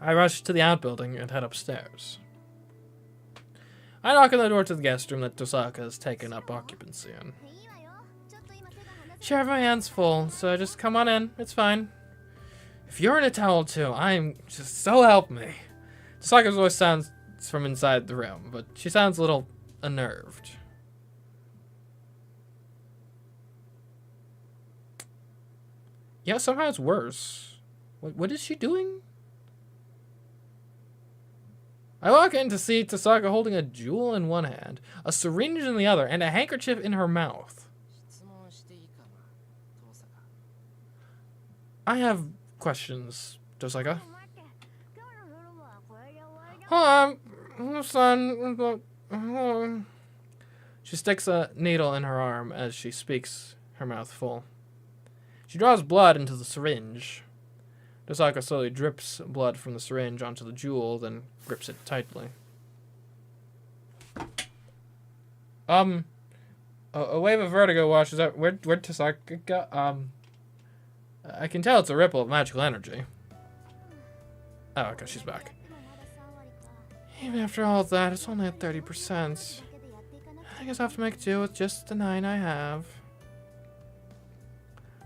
I rush to the outbuilding and head upstairs. I knock on the door to the guest room that Tosaka has taken up occupancy in. Sure, my hand's full, so just come on in. It's fine. If you're in a towel too, I'm just so help me. Tosaka's voice sounds from inside the room, but she sounds a little unnerved. Yeah, somehow it's worse. What is she doing? I walk in to see Tosaka holding a jewel in one hand, a syringe in the other, and a handkerchief in her mouth. I have questions, Tosaka. Hold on, son. She sticks a needle in her arm as she speaks, her mouth full. She draws blood into the syringe. Tosaka slowly drips blood from the syringe onto the jewel, then grips it tightly. A wave of vertigo washes out. Where'd Tosaka go? I can tell it's a ripple of magical energy. Oh, okay, she's back. Even after all that, it's only at 30%. I guess I have to make do with just the 9 I have.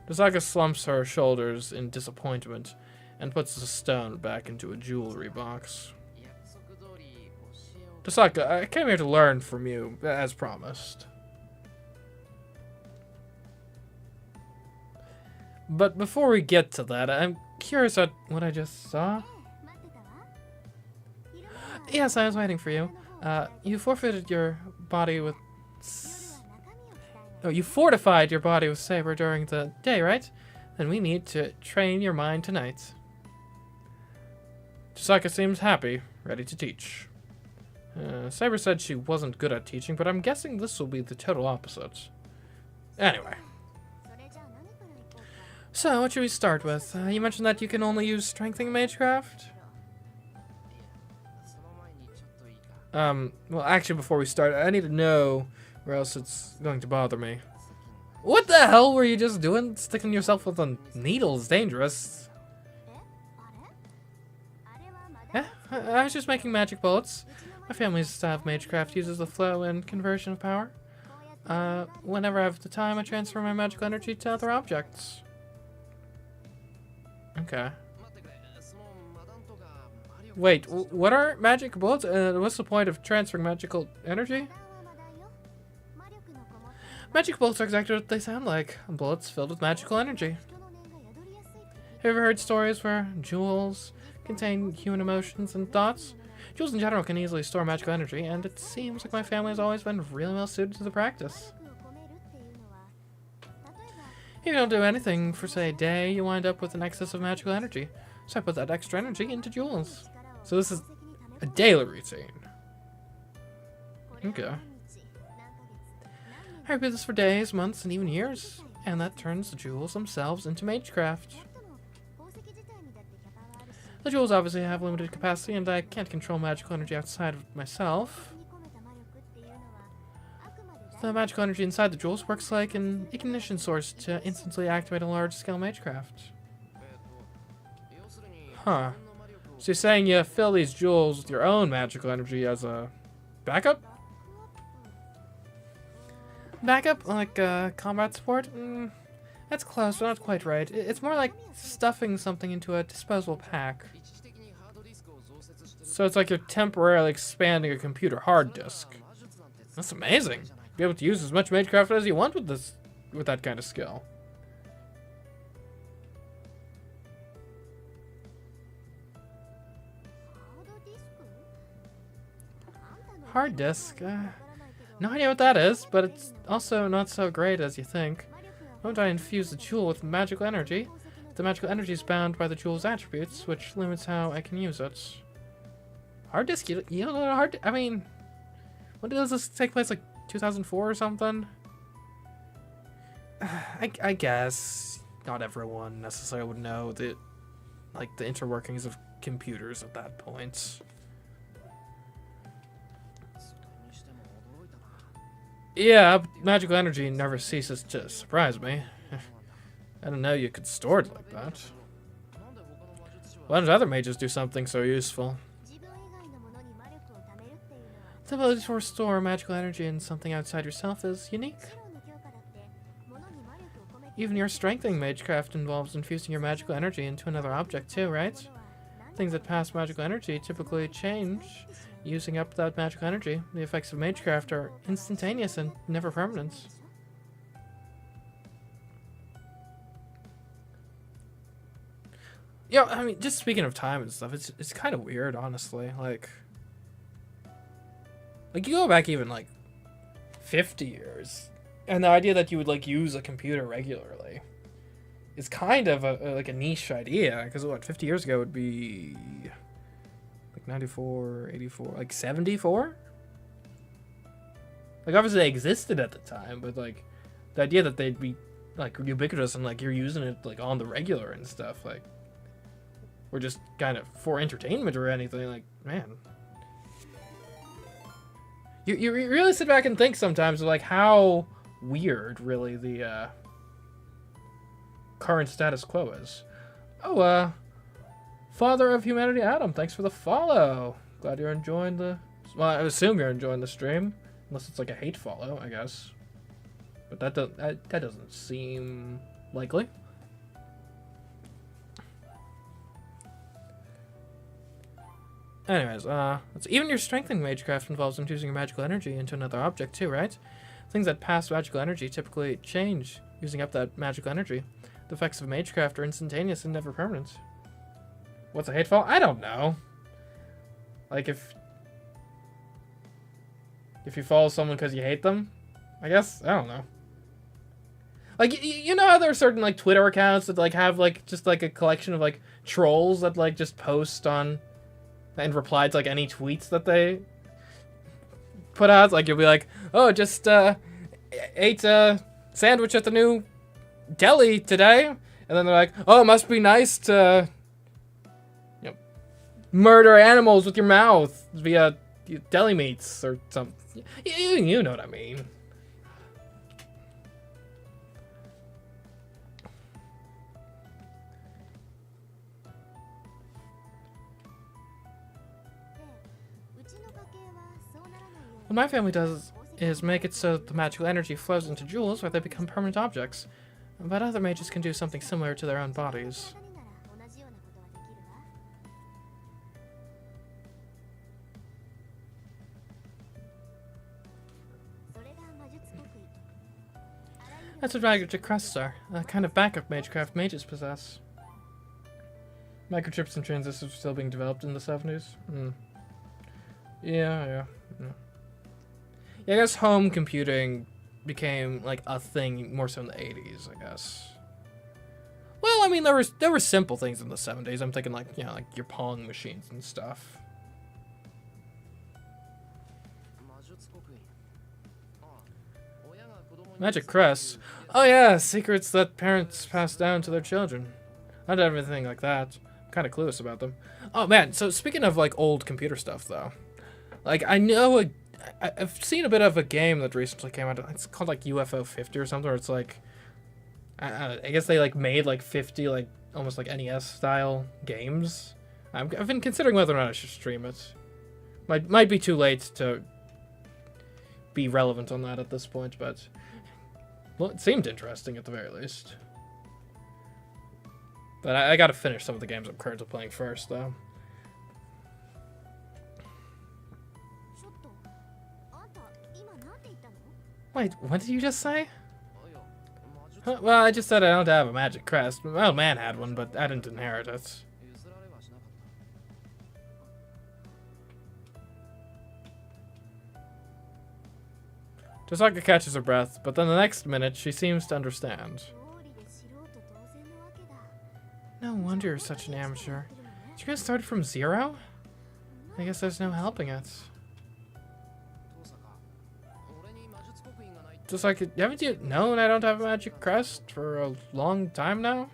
Tosaka slumps her shoulders in disappointment and puts the stone back into a jewelry box. Tosaka, I came here to learn from you, as promised. But before we get to that, I'm curious at what I just saw. Yes, I was waiting for you. You forfeited your body with... Oh, you fortified your body with Saber during the day, right? Then we need to train your mind tonight. Tosaka seems happy, ready to teach. Saber said she wasn't good at teaching, but I'm guessing this will be the total opposite. Anyway. So, what should we start with? You mentioned that you can only use strength in CMeeCraft? Well, actually, before we start, I need to know, or else it's going to bother me. What the hell were you just doing? Sticking yourself with a needle is dangerous. Yeah, I was just making magic bullets. My family's style of CMeeCraft uses the flow and conversion of power. Whenever I have the time, I transfer my magical energy to other objects. Okay. Wait, what are magic bullets? What's the point of transferring magical energy? Magic bullets are exactly what they sound like. Bullets filled with magical energy. Have you ever heard stories where jewels contain human emotions and thoughts? Jewels in general can easily store magical energy, and it seems like my family has always been really well suited to the practice. If you don't do anything for, say, a day, you wind up with an excess of magical energy. So I put that extra energy into jewels. So this is a daily routine. Okay. I repeat this for days, months, and even years. And that turns the jewels themselves into CMeeCraft. The jewels obviously have limited capacity, and I can't control magical energy outside of myself. The magical energy inside the jewels works like an ignition source to instantly activate a large-scale CMeeCraft. Huh. So you're saying you fill these jewels with your own magical energy as a backup? Backup? Like combat support? That's close, but not quite right. It's more like stuffing something into a disposable pack. So it's like you're temporarily expanding a computer hard disk. That's amazing. Be able to use as much CMeeCraft as you want with that kind of skill. Hard disk? No idea what that is, but it's also not so great as you think. Won't I infuse the jewel with magical energy? The magical energy is bound by the jewel's attributes, which limits how I can use it. Hard disk? You don't know hard? I mean, when does this take place? Like 2004 or something? I guess not everyone necessarily would know the interworkings of computers at that point. Yeah, magical energy never ceases to surprise me. I didn't know you could store it like that. Why don't other mages do something so useful? The ability to restore magical energy in something outside yourself is unique. Even your strengthening magecraft involves infusing your magical energy into another object too, right? Things that pass magical energy typically change using up that magical energy. The effects of magecraft are instantaneous and never permanent. Yeah, I mean, just speaking of time and stuff, it's kind of weird, honestly. Like you go back even like 50 years, and the idea that you would like use a computer regularly is kind of like a niche idea. Because what, 50 years ago would be like 94, 84, like 74. Like obviously they existed at the time, but like the idea that they'd be like ubiquitous and like you're using it like on the regular and stuff, like, or just kind of for entertainment or anything, like, man. You really sit back and think sometimes of like how weird really the current status quo is. Oh, Father of Humanity Adam, thanks for the follow. Glad you're enjoying the... Well, I assume you're enjoying the stream. Unless it's like a hate follow, I guess. But that doesn't seem likely. Anyways, even your strengthening magecraft involves infusing your magical energy into another object too, right? Things that pass magical energy typically change using up that magical energy. The effects of magecraft are instantaneous and never permanent. What's a hateful? I don't know. Like if you follow someone because you hate them, I guess. I don't know. Like, you know how there are certain like Twitter accounts that like have like just like a collection of like trolls that like just post on and reply to like any tweets that they put out. Like you'll be like, oh, just ate a sandwich at the new deli today, and then they're like, oh, it must be nice to, you know, murder animals with your mouth via deli meats or something. You know what I mean. What my family does is make it so that the magical energy flows into jewels where they become permanent objects. But other mages can do something similar to their own bodies. That's what magic crests are, a kind of backup magecraft mages possess. Microchips and transistors are still being developed in the 70s. Yeah, I guess home computing became like a thing more so in the 80s, I guess. Well, I mean, there were simple things in the 70s. I'm thinking like, you know, like your Pong machines and stuff. Magic crests. Oh yeah, secrets that parents pass down to their children. Not everything like that. I'm kind of clueless about them. Oh man, so speaking of like old computer stuff though, like I know I've seen a bit of a game that recently came out. It's called like UFO 50 or something. Where it's like, I guess they like made like 50 like almost like NES style games. I've been considering whether or not I should stream it. Might be too late to be relevant on that at this point, but well, it seemed interesting at the very least. But I gotta finish some of the games I'm currently playing first, though. Wait, what did you just say? Huh? Well, I just said I don't have a magic crest. My old man had one, but I didn't inherit it. Tosaka catches her breath, but then the next minute she seems to understand. No wonder you're such an amateur. Did you guys start from zero? I guess there's no helping it. Just like, haven't you known I don't have a magic crest for a long time now?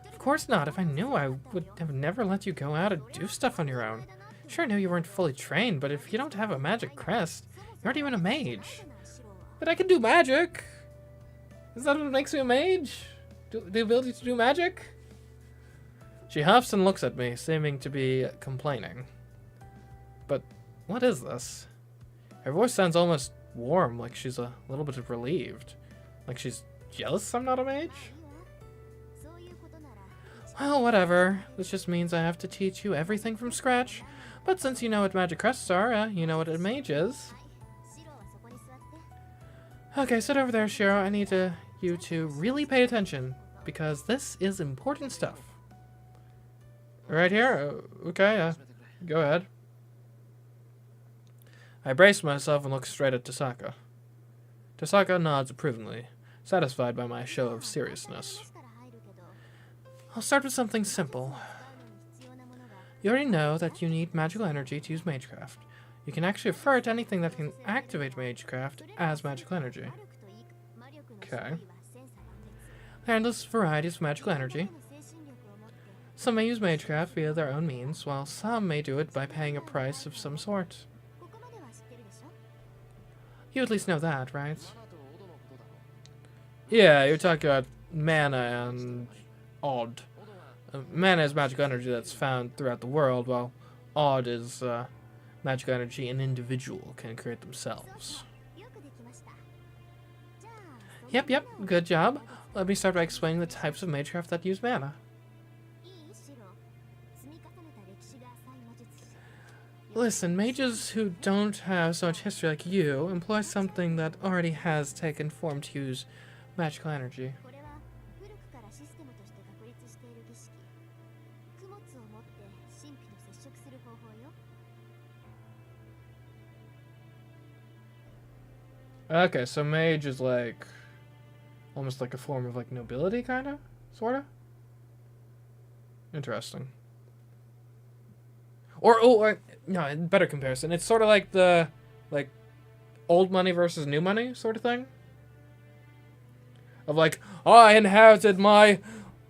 Of course not. If I knew, I would have never let you go out and do stuff on your own. Sure, I knew you weren't fully trained, but if you don't have a magic crest, you aren't even a mage. But I can do magic! Is that what makes me a mage? the ability to do magic? She huffs and looks at me, seeming to be complaining. But what is this? Her voice sounds almost warm, like she's a little bit relieved. Like she's jealous I'm not a mage? Well, whatever. This just means I have to teach you everything from scratch. But since you know what magic crests are, you know what a mage is. Okay, sit over there, Shiro. I need you to really pay attention, because this is important stuff. Right here? Okay, go ahead. I brace myself and look straight at Tasaka. Tasaka nods approvingly, satisfied by my show of seriousness. I'll start with something simple. You already know that you need magical energy to use MageCraft. You can actually refer to anything that can activate MageCraft as magical energy. Okay. There are endless varieties of magical energy. Some may use MageCraft via their own means, while some may do it by paying a price of some sort. You at least know that, right? Yeah, you're talking about mana and odd. Mana is magical energy that's found throughout the world, while odd is magical energy an individual can create themselves. Yep, good job. Let me start by explaining the types of MageCraft that use mana. Listen, mages who don't have so much history like you employ something that already has taken form to use magical energy. Okay, so mage is like almost like a form of like nobility, kind of, sort of. Interesting. Or no, better comparison. It's sort of like the old money versus new money sort of thing. Of like, oh, I inherited my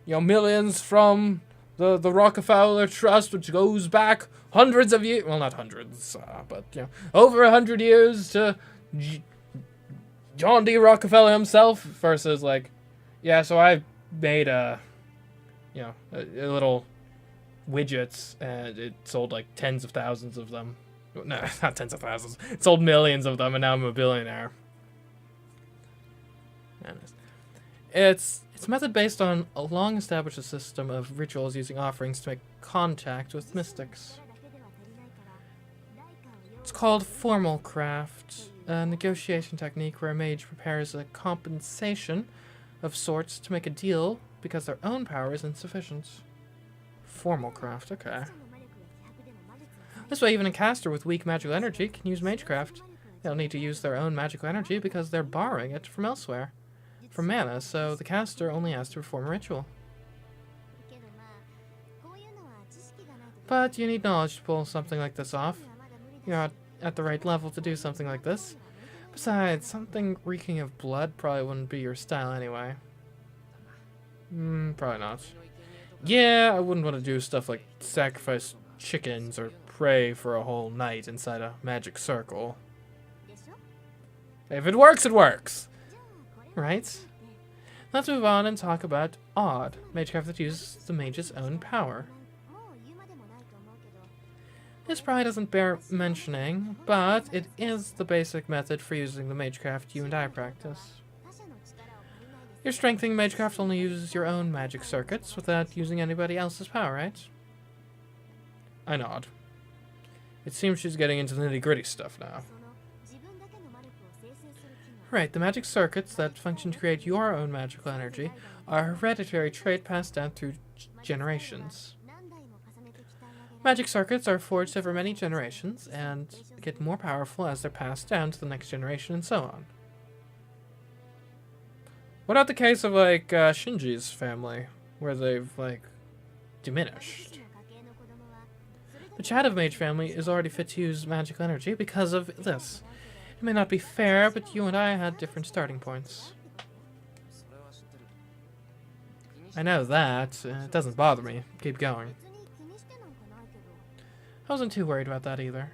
millions from the Rockefeller Trust, which goes back hundreds of years. Well, not hundreds, but over 100 years to John D. Rockefeller himself. Versus like, yeah, so I made a little widgets, and it sold like tens of thousands of them. No, not tens of thousands. It sold millions of them, and now I'm a billionaire. It's a method based on a long-established system of rituals using offerings to make contact with mystics. It's called formal craft, a negotiation technique where a mage prepares a compensation of sorts to make a deal because their own power is insufficient. Formal craft, okay. This way, even a caster with weak magical energy can use MageCraft. They'll need to use their own magical energy because they're borrowing it from elsewhere. From mana, so the caster only has to perform a ritual. But you need knowledge to pull something like this off. You're not at the right level to do something like this. Besides, something reeking of blood probably wouldn't be your style anyway. Probably not. Yeah, I wouldn't want to do stuff like sacrifice chickens or pray for a whole night inside a magic circle. If it works, it works! Right? Let's move on and talk about Odd, MageCraft that uses the mage's own power. This probably doesn't bear mentioning, but it is the basic method for using the MageCraft you and I practice. Your strengthening MageCraft only uses your own magic circuits without using anybody else's power, right? I nod. It seems she's getting into the nitty-gritty stuff now. Right, the magic circuits that function to create your own magical energy are a hereditary trait passed down through generations. Magic circuits are forged over many generations and get more powerful as they're passed down to the next generation and so on. What about the case of like Shinji's family, where they've like diminished? The Chad of Mage family is already fit to use magical energy because of this. It may not be fair, but you and I had different starting points. I know that. It doesn't bother me. Keep going. I wasn't too worried about that either.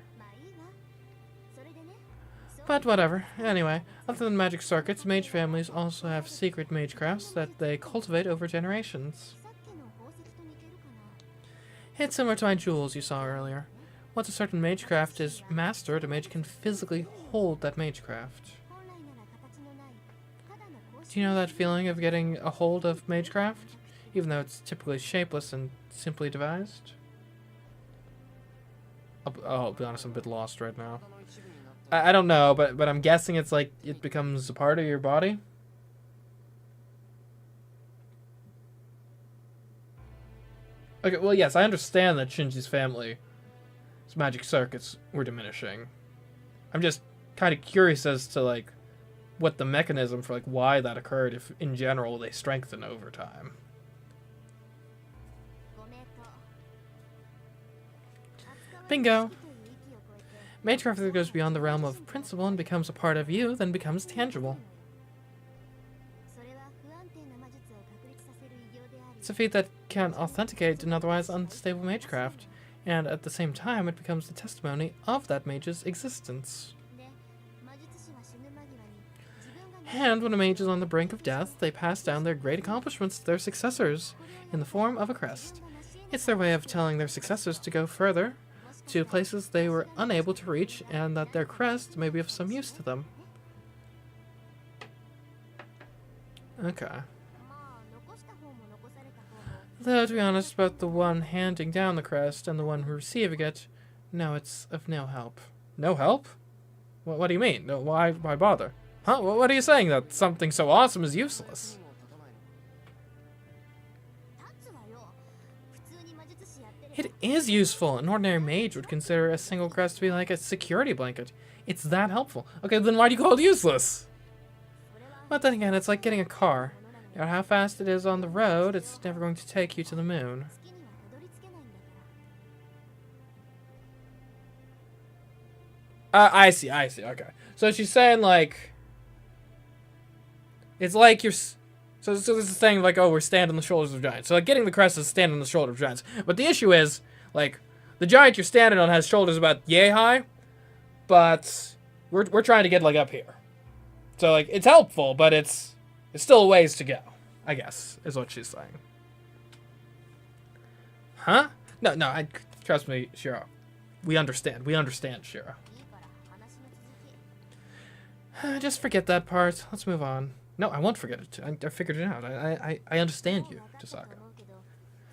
But whatever. Anyway, other than magic circuits, mage families also have secret magecrafts that they cultivate over generations. It's similar to my jewels you saw earlier. Once a certain magecraft is mastered, a mage can physically hold that magecraft. Do you know that feeling of getting a hold of magecraft, even though it's typically shapeless and simply devised? I'll be honest, I'm a bit lost right now. I don't know, but I'm guessing it's like it becomes a part of your body. Okay, well, yes, I understand that Shinji's family's magic circuits were diminishing. I'm just kind of curious as to, like, what the mechanism for, like, why that occurred, if, in general, they strengthen over time. Bingo! Magecraft that goes beyond the realm of principle and becomes a part of you, then becomes tangible. It's a feat that can authenticate an otherwise unstable magecraft, and at the same time it becomes the testimony of that mage's existence. And when a mage is on the brink of death, they pass down their great accomplishments to their successors in the form of a crest. It's their way of telling their successors to go further, to places they were unable to reach, and that their crest may be of some use to them. Okay. Though, to be honest, about the one handing down the crest and the one receiving it, no, it's of no help. No help? What do you mean? No, why bother? Huh? What are you saying? That something so awesome is useless? It is useful. An ordinary mage would consider a single crest to be like a security blanket. It's that helpful. Okay, then why do you call it useless? But then again, it's like getting a car. No matter how fast it is on the road, it's never going to take you to the moon. I see, okay. So she's saying, like... It's like you're... So this is saying, like, oh, we're standing on the shoulders of giants. So, like, getting the crest is standing on the shoulder of giants. But the issue is, like, the giant you're standing on has shoulders about yay high, but we're trying to get, like, up here. So, like, it's helpful, but it's still a ways to go, I guess, is what she's saying. Huh? No, trust me, Shiro. We understand, Shiro. Just forget that part. Let's move on. No, I won't forget it. I figured it out. I understand you, Chisaka.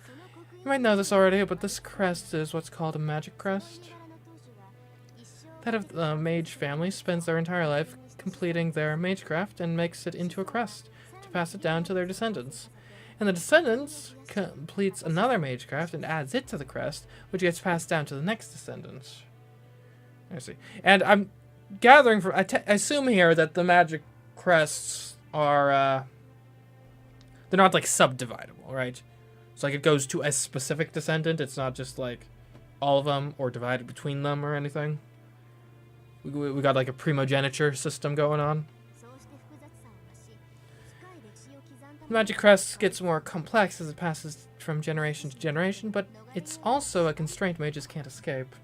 You might know this already, but this crest is what's called a magic crest. That of the mage family spends their entire life completing their magecraft and makes it into a crest to pass it down to their descendants. And the descendants completes another magecraft and adds it to the crest, which gets passed down to the next descendant. I see. And I'm gathering from... I assume here that the magic crests are... they're not, like, subdividable, right? It's like it goes to a specific descendant. It's not just, like, all of them or divided between them or anything. We got, like, a primogeniture system going on. The magic crest gets more complex as it passes from generation to generation, but it's also a constraint mages can't escape.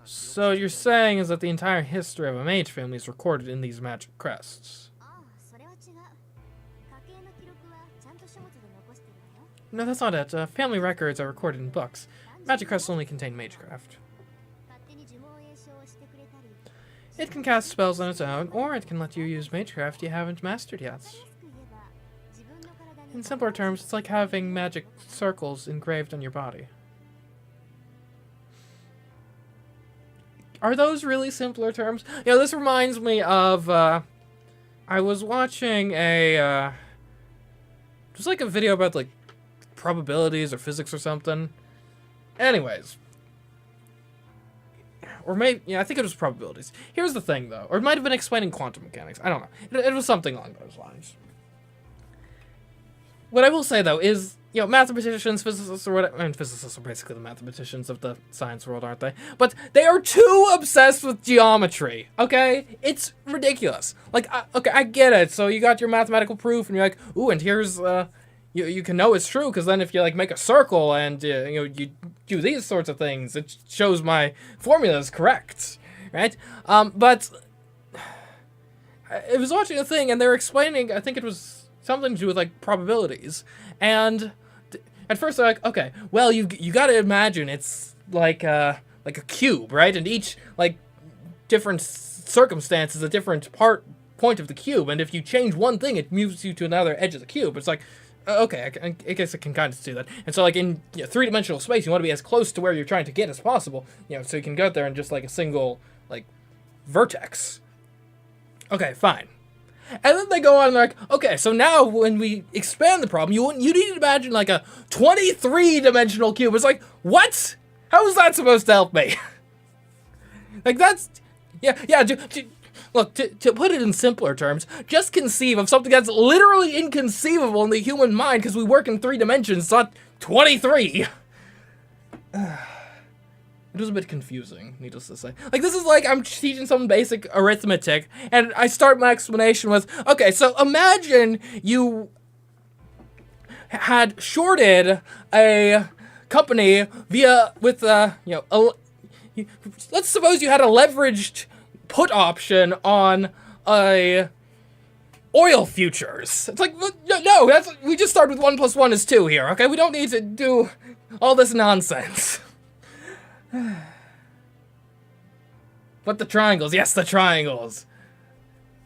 So you're saying is that the entire history of a mage family is recorded in these magic crests? No, that's not it. Family records are recorded in books. Magic crests only contain magecraft. It can cast spells on its own, or it can let you use magecraft you haven't mastered yet. In simpler terms, it's like having magic circles engraved on your body. Are those really simpler terms? Yeah, this reminds me of, I was watching just like a video about, like, probabilities or physics or something. Anyways. Or maybe, yeah, I think it was probabilities. Here's the thing, though. Or it might have been explaining quantum mechanics. I don't know. It was something along those lines. What I will say, though, is, you know, mathematicians, physicists, or whatever. And physicists are basically the mathematicians of the science world, aren't they? But they are too obsessed with geometry, okay? It's ridiculous. Like, okay, I get it. So you got your mathematical proof, and you're like, ooh, and here's, you can know it's true, because then if you, like, make a circle and, you know, you do these sorts of things, it shows my formula is correct, right? But I was watching a thing, and they were explaining, I think it was something to do with, like, probabilities, and at first they're like, okay, well, you gotta imagine it's like a cube, right? And each, like, different circumstance is a different point of the cube, and if you change one thing, it moves you to another edge of the cube. It's like, okay, I guess I can kind of do that. And so, like, in three-dimensional space, you want to be as close to where you're trying to get as possible, you know, so you can go there in just, like, a single, like, vertex. Okay, fine. And then they go on and they're like, okay, so now when we expand the problem, you need to imagine, like, a 23-dimensional cube. It's like, what? How is that supposed to help me? Like, that's... Yeah, look, to put it in simpler terms, just conceive of something that's literally inconceivable in the human mind because we work in 3 dimensions, not 23. It was a bit confusing, needless to say. Like, this is like I'm teaching some basic arithmetic, and I start my explanation with, okay, so imagine you had shorted a company let's suppose you had a leveraged put option on a oil futures. It's like, no, we just start with 1 + 1 is 2 here, okay? We don't need to do all this nonsense. But the triangles, yes, the triangles.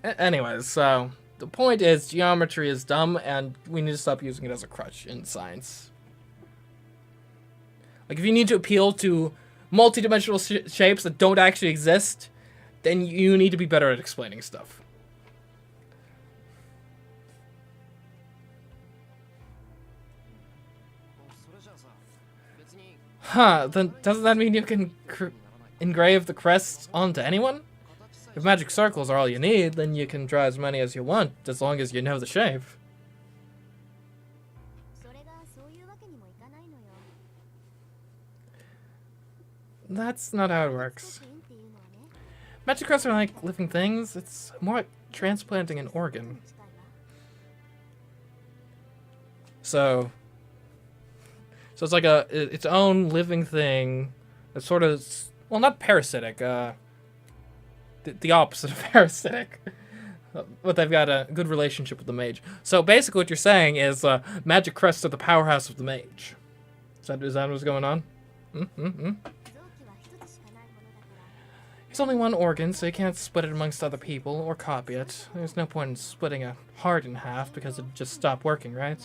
Anyways, so the point is geometry is dumb, and we need to stop using it as a crutch in science. Like, if you need to appeal to multi-dimensional shapes that don't actually exist, then you need to be better at explaining stuff. Huh, then doesn't that mean you can engrave the crests onto anyone? If magic circles are all you need, then you can draw as many as you want, as long as you know the shape. That's not how it works. Magic crests are like living things. It's more like transplanting an organ. So it's like its own living thing that's sort of, well, not parasitic, the opposite of parasitic. But they've got a good relationship with the mage. So basically what you're saying is magic crests are the powerhouse of the mage. Is that what's going on? It's only one organ, so you can't split it amongst other people or copy it. There's no point in splitting a heart in half because it'd just stop working, right?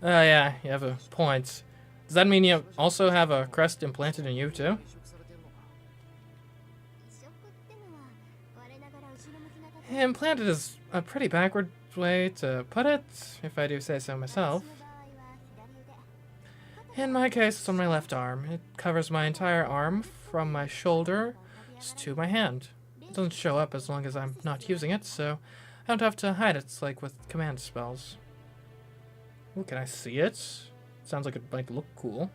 Yeah, you have a point. Does that mean you also have a crest implanted in you, too? Implanted is a pretty backward way to put it, if I do say so myself. In my case, it's on my left arm. It covers my entire arm from my shoulder to my hand. It doesn't show up as long as I'm not using it, so I don't have to hide it. It's like with command spells. Ooh, can I see it? Sounds like it might look cool.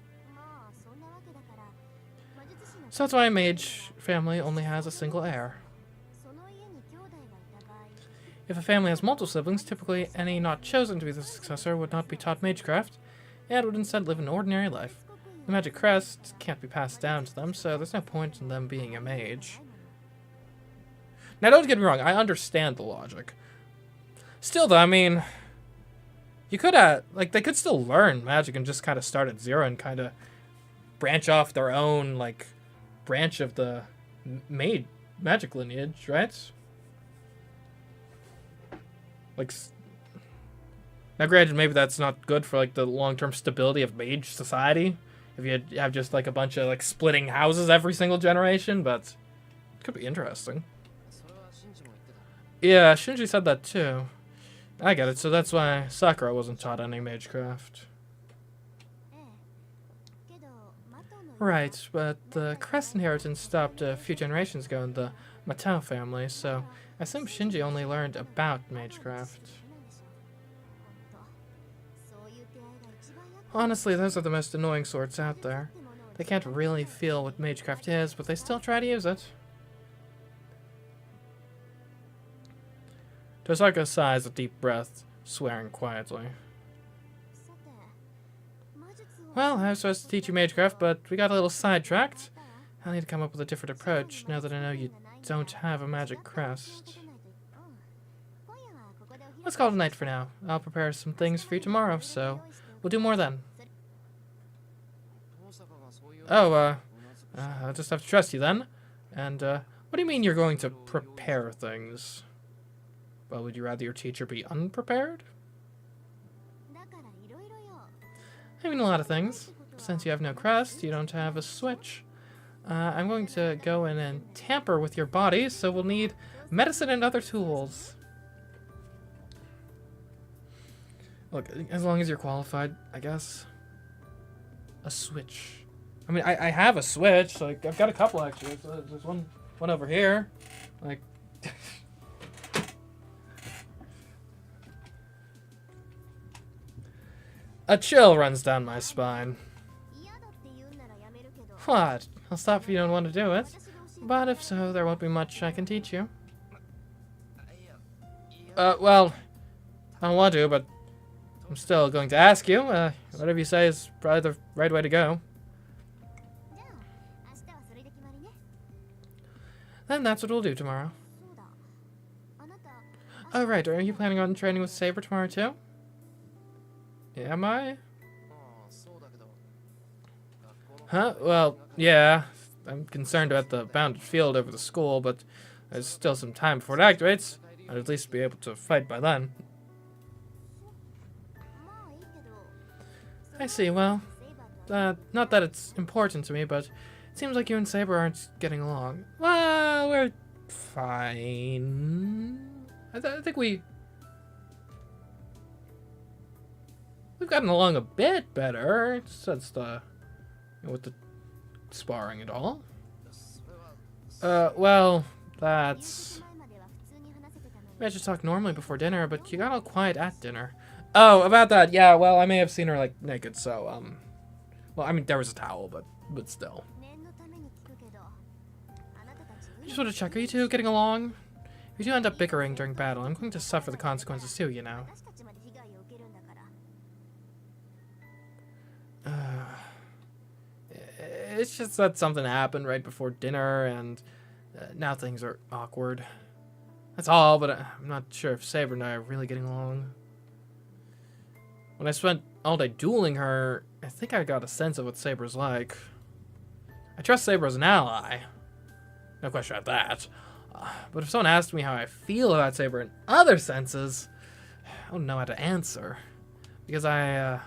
So that's why a mage family only has a single heir. If a family has multiple siblings, typically any not chosen to be the successor would not be taught magecraft, and would instead live an ordinary life. The magic crest can't be passed down to them, so there's no point in them being a mage. Now, don't get me wrong, I understand the logic. Still, though, I mean, you could, like, they could still learn magic and just kind of start at 0 and kind of branch off their own, like, branch of the magic lineage, right? Like, now granted, maybe that's not good for, like, the long-term stability of mage society, if you have just, like, a bunch of, like, splitting houses every single generation, but it could be interesting. Yeah, Shinji said that too. I get it, so that's why Sakura wasn't taught any magecraft. Right, but the Crest inheritance stopped a few generations ago in the Matao family, so I assume Shinji only learned about magecraft. Honestly, those are the most annoying sorts out there. They can't really feel what MageCraft is, but they still try to use it. Tosaka sighs a deep breath, swearing quietly. Well, I was supposed to teach you MageCraft, but we got a little sidetracked. I'll need to come up with a different approach, now that I know you don't have a magic crest. Let's call it a night for now. I'll prepare some things for you tomorrow, so we'll do more then. Oh, I'll just have to trust you then. And, what do you mean you're going to prepare things? Well, would you rather your teacher be unprepared? I mean a lot of things. Since you have no crest, you don't have a switch. I'm going to go in and tamper with your body, so we'll need medicine and other tools. Look, as long as you're qualified, I guess. A switch. I mean, I have a switch. Like, I've got a couple actually. So there's one over here. Like, a chill runs down my spine. What? I'll stop if you don't want to do it. But if so, there won't be much I can teach you. Well, I don't want to, but I'm still going to ask you. Whatever you say is probably the right way to go. Then that's what we'll do tomorrow. Oh, right. Are you planning on training with Saber tomorrow, too? Am I? Huh? Well, yeah. I'm concerned about the bounded field over the school, but there's still some time before it activates. I'd at least be able to fight by then. I see. Well, not that it's important to me, but it seems like you and Saber aren't getting along. Well, we're fine. I think we've gotten along a bit better since with the sparring and all. Well, that's... We had to talk normally before dinner, but you got all quiet at dinner. Oh, about that, yeah, well, I may have seen her, like, naked, so, well, I mean, there was a towel, but still. I just want to check, are you two getting along? If you do end up bickering during battle, I'm going to suffer the consequences too, you know. It's just that something happened right before dinner, and now things are awkward. That's all, but I'm not sure if Saber and I are really getting along. When I spent all day dueling her, I think I got a sense of what Saber's like. I trust Saber as an ally. No question about that. But if someone asked me how I feel about Saber in other senses, I wouldn't know how to answer. Because I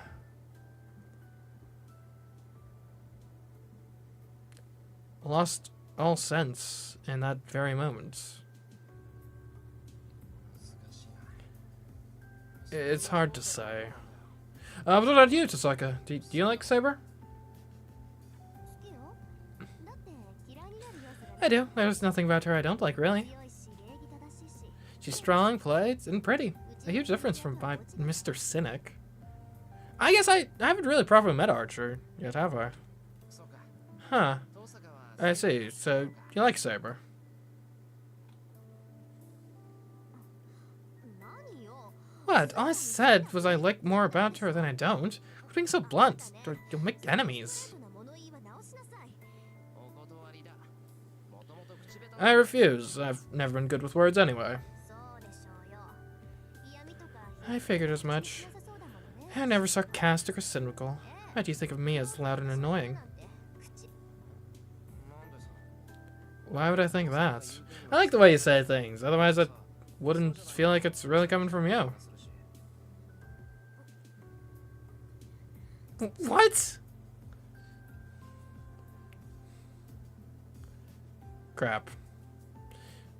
lost all sense in that very moment. It's hard to say. What about you, Tosaka? Do you like Saber? I do. There's nothing about her I don't like, really. She's strong, polite, and pretty. A huge difference from Mr. Cynic. I guess I haven't really properly met Archer yet, have I? Huh. I see. So, you like Saber? What? All I said was I like more about her than I don't. Quit being so blunt, or you'll make enemies. I refuse. I've never been good with words anyway. I figured as much. I'm never sarcastic or cynical. Why do you think of me as loud and annoying? Why would I think that? I like the way you say things, otherwise I wouldn't feel like it's really coming from you. What? Crap.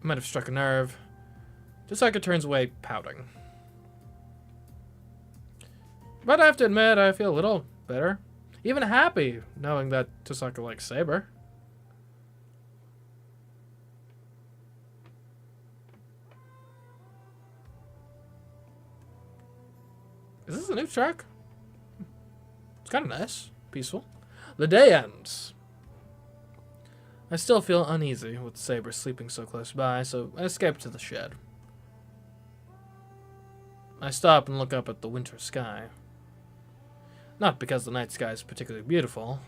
I might have struck a nerve. Tosaka turns away, pouting. But I have to admit, I feel a little better. Even happy, knowing that Tosaka likes Saber. Is this a new track? kind of nice. Peaceful. The day ends. I still feel uneasy with Saber sleeping so close by, so I escape to the shed. I stop and look up at the winter sky. Not because the night sky is particularly beautiful.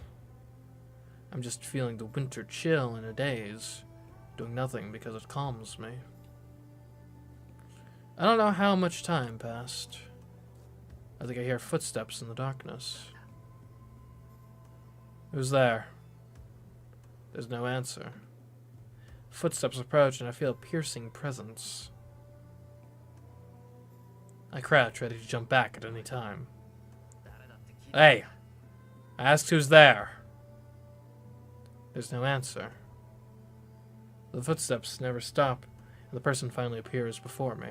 I'm just feeling the winter chill in a daze, doing nothing because it calms me. I don't know how much time passed. I think I hear footsteps in the darkness. Who's there? There's no answer. Footsteps approach and I feel a piercing presence. I crouch, ready to jump back at any time. Hey! I asked who's there. There's no answer. The footsteps never stop, and the person finally appears before me.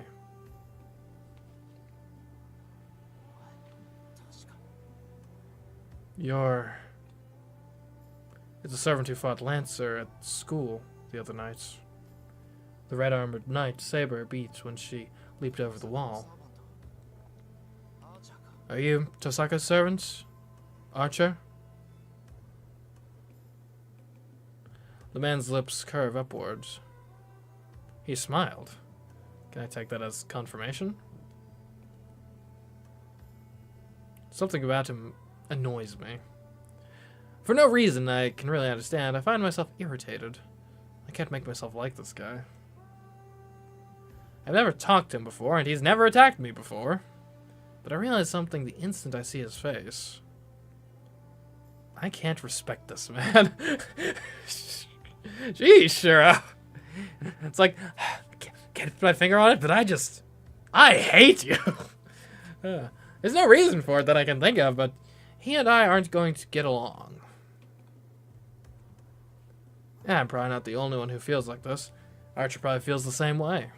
It's a servant who fought Lancer at school the other night. The red-armored knight Saber beat when she leaped over the wall. Are you Tosaka's servant? Archer? The man's lips curve upwards. He smiled. Can I take that as confirmation? Something about him annoys me. For no reason I can really understand, I find myself irritated. I can't make myself like this guy. I've never talked to him before, and he's never attacked me before. But I realize something the instant I see his face. I can't respect this man. Jeez, Shira. It's like, can't put my finger on it, but I hate you. There's no reason for it that I can think of, but he and I aren't going to get along. Yeah, I'm probably not the only one who feels like this. Archer probably feels the same way.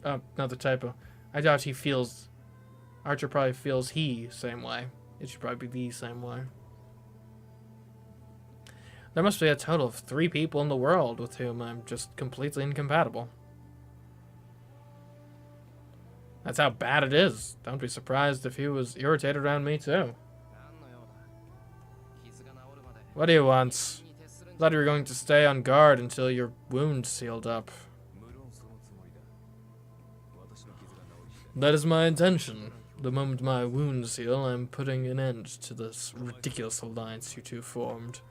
Oh, another typo. I doubt he feels... Archer probably feels same way. It should probably be the same way. There must be a total of 3 people in the world with whom I'm just completely incompatible. That's how bad it is. Don't be surprised if he was irritated around me too. What do you want? I thought you were going to stay on guard until your wound sealed up. That is my intention. The moment my wounds heal, I'm putting an end to this ridiculous alliance you two formed.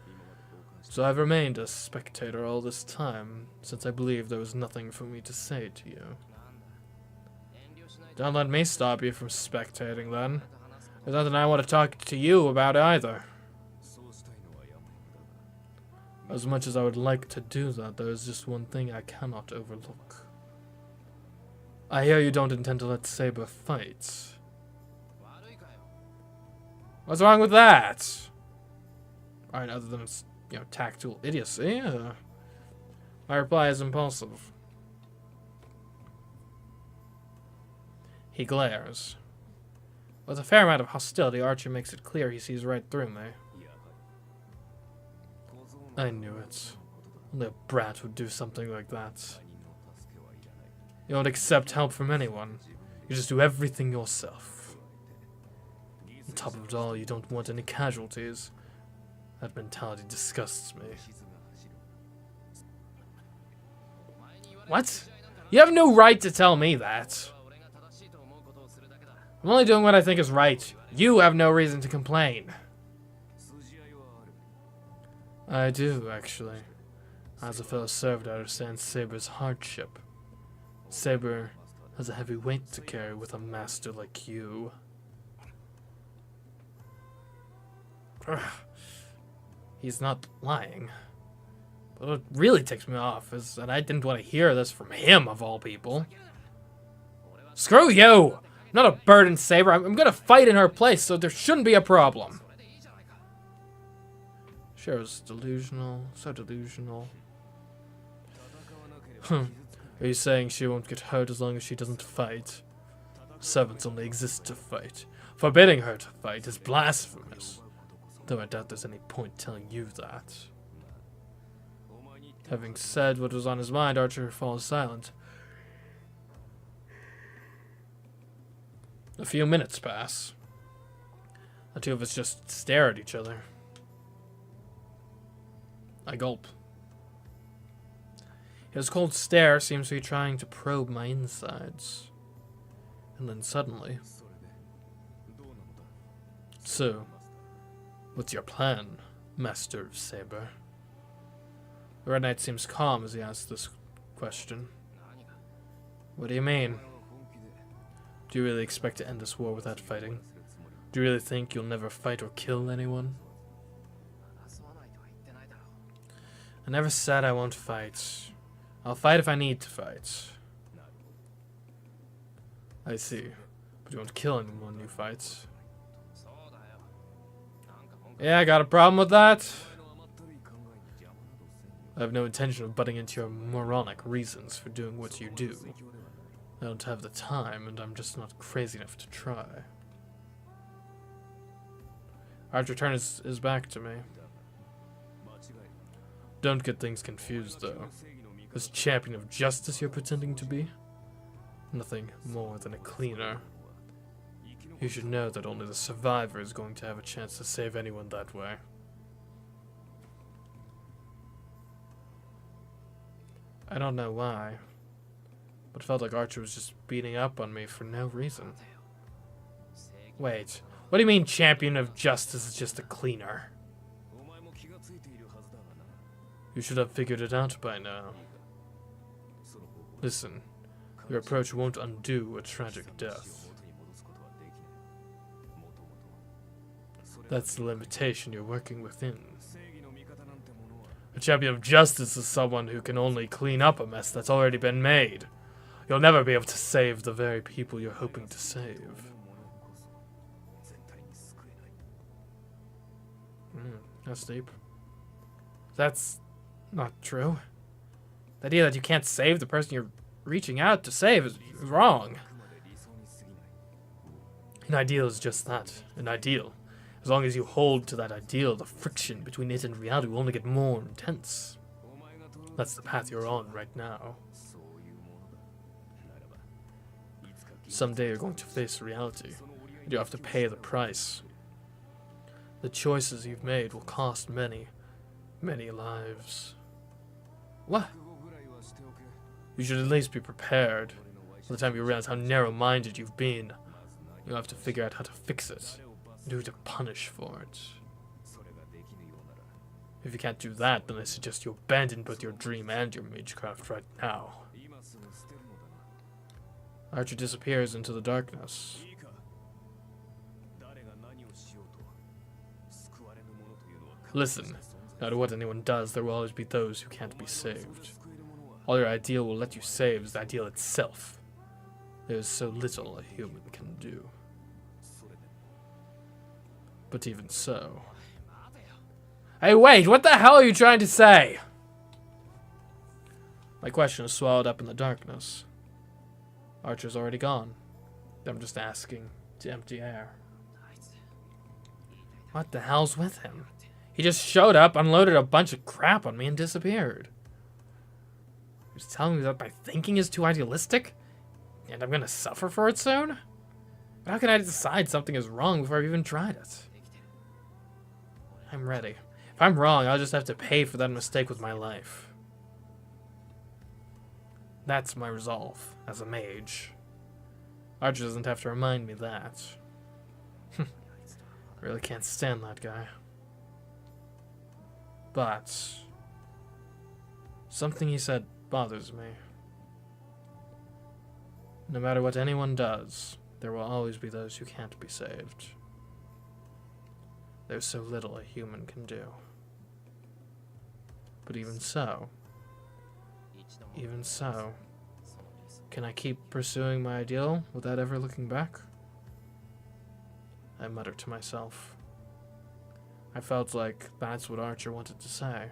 So I've remained a spectator all this time, since I believed there was nothing for me to say to you. Don't let me stop you from spectating, then. There's nothing I want to talk to you about either. As much as I would like to do that, there is just one thing I cannot overlook. I hear you don't intend to let Saber fight. What's wrong with that? Alright, other than its, tactile idiocy, my reply is impulsive. He glares. With a fair amount of hostility, Archer makes it clear he sees right through me. I knew it. Only a brat would do something like that. You don't accept help from anyone. You just do everything yourself. On top of it all, you don't want any casualties. That mentality disgusts me. What? You have no right to tell me that. I'm only doing what I think is right. You have no reason to complain. I do, actually. As a fellow servant, I understand Saber's hardship. Saber has a heavy weight to carry with a master like you. He's not lying. But what really ticks me off is that I didn't want to hear this from him, of all people. Screw you! I'm not a burden, Saber. I'm gonna fight in her place, so there shouldn't be a problem. Shira's delusional. So delusional. Are you saying she won't get hurt as long as she doesn't fight? Servants only exist to fight. Forbidding her to fight is blasphemous. Though I doubt there's any point telling you that. Having said what was on his mind, Archer falls silent. A few minutes pass. The two of us just stare at each other. I gulp. His cold stare seems to be trying to probe my insides. And then suddenly... So, what's your plan, Master of Saber? The Red Knight seems calm as he asks this question. What do you mean? Do you really expect to end this war without fighting? Do you really think you'll never fight or kill anyone? I never said I won't fight. I'll fight if I need to fight. I see. But you won't kill anyone you fight. Yeah, I got a problem with that. I have no intention of butting into your moronic reasons for doing what you do. I don't have the time, and I'm just not crazy enough to try. Archer turns his back to me. Don't get things confused, though. This champion of justice you're pretending to be? Nothing more than a cleaner. You should know that only the survivor is going to have a chance to save anyone that way. I don't know why, but it felt like Archer was just beating up on me for no reason. Wait, what do you mean champion of justice is just a cleaner? You should have figured it out by now. Listen, your approach won't undo a tragic death. That's the limitation you're working within. A champion of justice is someone who can only clean up a mess that's already been made. You'll never be able to save the very people you're hoping to save. That's deep. That's not true. The idea that you can't save the person you're reaching out to save is wrong. An ideal is just that, an ideal. As long as you hold to that ideal, the friction between it and reality will only get more intense. That's the path you're on right now. Someday you're going to face reality, and you have to pay the price. The choices you've made will cost many, many lives. What? You should at least be prepared. By the time you realize how narrow-minded you've been, you'll have to figure out how to fix it. Do to punish for it. If you can't do that, then I suggest you abandon both your dream and your CMeeCraft right now. Archer disappears into the darkness. Listen, no matter what anyone does, there will always be those who can't be saved. All your ideal will let you save is the ideal itself. There is so little a human can do. But even so... Hey, wait! What the hell are you trying to say? My question is swallowed up in the darkness. Archer's already gone. I'm just asking to empty air. What the hell's with him? He just showed up, unloaded a bunch of crap on me, and disappeared. He's telling me that my thinking is too idealistic? And I'm gonna suffer for it soon? How can I decide something is wrong before I've even tried it? I'm ready. If I'm wrong, I'll just have to pay for that mistake with my life. That's my resolve as a mage. Archer doesn't have to remind me that. I really can't stand that guy. But something he said bothers me. No matter what anyone does, there will always be those who can't be saved. There's so little a human can do. But even so, can I keep pursuing my ideal without ever looking back? I muttered to myself. I felt like that's what Archer wanted to say.